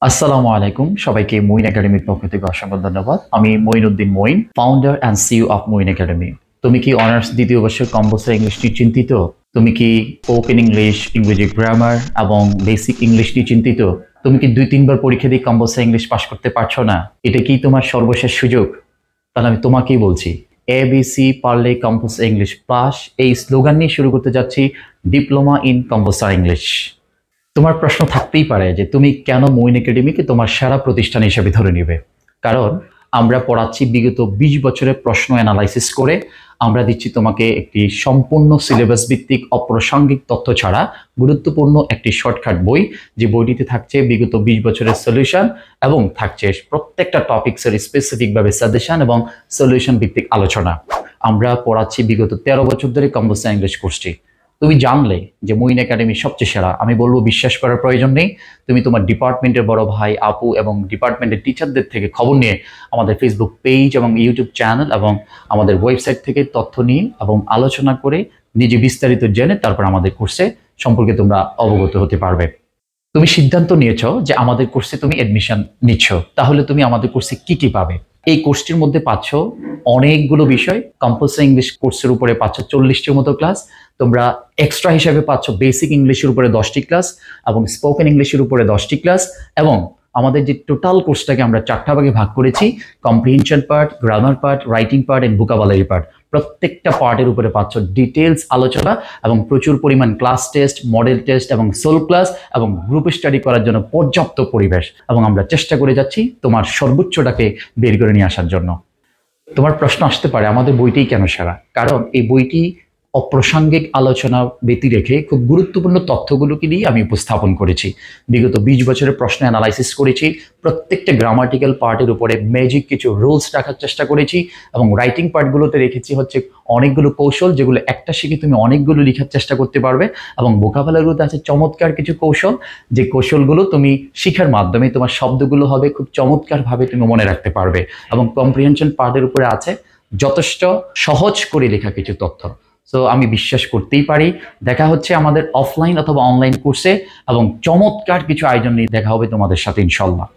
আসসালামু আলাইকুম সবাইকে মইন একাডেমির পক্ষ থেকে অসংখ্য ধন্যবাদ। আমি Moinuddin Moin, founder and CEO of Moin academy. তুমি কি অনার্স দ্বিতীয় বর্ষের কম্পালসারি ইংলিশ নিয়ে চিন্তিত? তুমি কি স্পোকেন ইংলিশ, ইংরেজি গ্রামার এবং বেসিক ইংলিশ নিয়ে চিন্তিত? তুমি কি 2-3 বার পরীক্ষা দিয়ে কম্পালসারি ইংলিশ পাস করতে পারছো না? এটা কি তোমার সর্বশেষ সুযোগ? তাহলে আমি তোমাকেই বলছি, এবিসি পারলে কম্পালসারি ইংলিশ পাস, এই স্লোগান নিয়ে শুরু করতে যাচ্ছি ডিপ্লোমা ইন কম্পালসারি ইংলিশ। তোমার প্রশ্ন থাকতেই পারে যে তুমি কেন মইন একাডেমিকে তোমার সেরা প্রতিষ্ঠান হিসেবে ধরে নিবে। কারণ আমরা পড়াচ্ছি বিগত 20 বছরের প্রশ্ন অ্যানালাইসিস করে। আমরা দিচ্ছি তোমাকে একটি সম্পূর্ণ সিলেবাস ভিত্তিক অপ্রাসঙ্গিক তথ্য ছাড়া গুরুত্বপূর্ণ একটি শর্টকাট বই, যে বইটিতে থাকছে বিগত 20 বছরের সলিউশন এবং থাকছে প্রত্যেকটা টপিক্সের স্পেসিফিকভাবে সাজেশন এবং সলিউশন ভিত্তিক আলোচনা। আমরা পড়াচ্ছি বিগত 13 বছর ধরে কম্পালসারি ইংলিশ কোর্সটি। তুমি জানলে যে মইন একাডেমি সবচেয়ে সেরা, আমি বলবো বিশ্বাস করার প্রয়োজন নেই। তুমি তোমার ডিপার্টমেন্টের বড় ভাই, আপু এবং ডিপার্টমেন্টের টিচারদের থেকে খবর নিয়ে আমাদের ফেসবুক পেজ এবং ইউটিউব চ্যানেল এবং আমাদের ওয়েবসাইট থেকে তথ্য নিয়ে এবং আলোচনা করে নিজে বিস্তারিত জেনে তারপর আমাদের কোর্সে সম্পর্কে তোমরা অবগত হতে পারবে। তুমি সিদ্ধান্ত নিয়েছো যে আমাদের কোর্সে তুমি অ্যাডমিশন নিচ্ছ, তাহলে তুমি আমাদের কোর্সে কি কি পাবে? এই কোর্সটির মধ্যে পাচ্ছ অনেকগুলো বিষয়। কম্পালসারি ইংলিশ কোর্সের উপরে পাচ্ছ 40টির মতো ক্লাস। তোমরা এক্সট্রা হিসাবে পাচ্ছ বেসিক ইংলিশের উপরে 10টি ক্লাস এবং স্পোকেন ইংলিশের উপরে 10টি ক্লাস। এবং আমাদের যে টোটাল কোর্সটাকে আমরা 4টা ভাগে ভাগ করেছি, comprehension part, grammar part, writing part and vocabulary part. প্রত্যেকটা পার্টের উপরে পাচ্ছ ডিটেলস আলোচনা এবং প্রচুর পরিমাণ ক্লাস টেস্ট, মডেল টেস্ট এবং সোল ক্লাস এবং গ্রুপ স্টাডি করার জন্য পর্যাপ্ত পরিবেশ। এবং আমরা চেষ্টা করে যাচ্ছি তোমার সর্বোচ্চটাকে বের করে নিয়ে আসার জন্য। তোমার প্রশ্ন আসতে পারে আমাদের বইটি কেন সেরা? কারণ এই বইটি অপ্রাসঙ্গিক আলোচনা ব্যতি রেখে খুব গুরুত্বপূর্ণ তথ্যগুলোকে দিয়ে আমি উপস্থাপন করেছি। বিগত 20 বছরের প্রশ্ন অ্যানালাইসিস করেছি, প্রত্যেকটা গ্রামাটিক্যাল পার্টের উপরে ম্যাজিক কিছু রুলস রাখার চেষ্টা করেছি এবং রাইটিং পার্টগুলোতে রেখেছি হচ্ছে অনেকগুলো কৌশল, যেগুলো একটা শিখে তুমি অনেকগুলো লেখার চেষ্টা করতে পারবে। এবং ভোকাবুলারিতে আছে চমৎকার কিছু কৌশল, যে কৌশলগুলো তুমি শিখার মাধ্যমে তোমার শব্দগুলো হবে খুব চমৎকারভাবে তুমি মনে রাখতে পারবে। এবং কম্প্রিহেনশন পার্টের উপরে আছে যথেষ্ট সহজ করে লেখা কিছু তথ্য। সো আমি বিশ্বাস করতেই পারি। দেখা হচ্ছে আমাদের অফলাইন অথবা অনলাইন কোর্সে এবং চমৎকার কিছু আয়োজন নিয়ে দেখা হবে তোমাদের সাথে ইনশাল্লাহ।